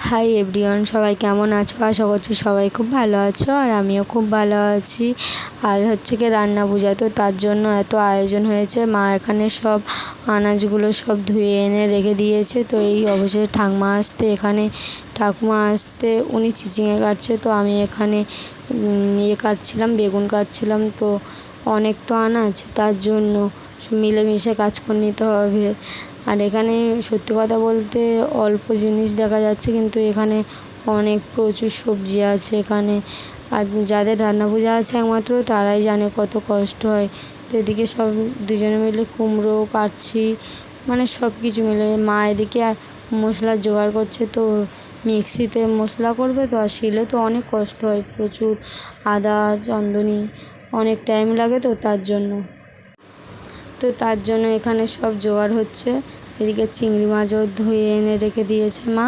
Hi everyone, সবাই কেমন আছো? আশা করছি সবাই খুব ভালো আছো আর আমিও খুব ভালো আছি। আজ হচ্ছে কি রান্না পূজা, তো তার জন্য এত আয়োজন হয়েছে। মা এখানে সব আনাজগুলো সব ধুয়ে এনে রেখে দিয়েছে। তো এই অবশেষে ঠাকুমা আসতে উনি চিচিঙে কাটছে, তো আমি এখানে কাটছিলাম, বেগুন কাটছিলাম। তো অনেক তো আনাজ, তার জন্য মিলেমিশে কাজ করে নিতে হবে। আর এখানে সত্যি কথা বলতে অল্প জিনিস দেখা যাচ্ছে, কিন্তু এখানে প্রচুর সবজি আছে এখানে। আর যাদের রান্না পূজা আছে একমাত্র তারাই জানে কত কষ্ট হয়। তো এদিকে সব দুজনে মিলে কুমড়ো কাটছি, মানে সব কিছু মিলে। মা এদিকে মশলার জোগাড় করছে, তো মিক্সিতে মশলা করবে, তো আর শিলে তো অনেক কষ্ট হয়, প্রচুর আদা চন্দনী অনেক টাইম লাগে, তো তার জন্য এখানে সব জোগাড় হচ্ছে। এদিকে চিংড়ি মাছও ধুয়ে এনে রেখে দিয়েছে মা।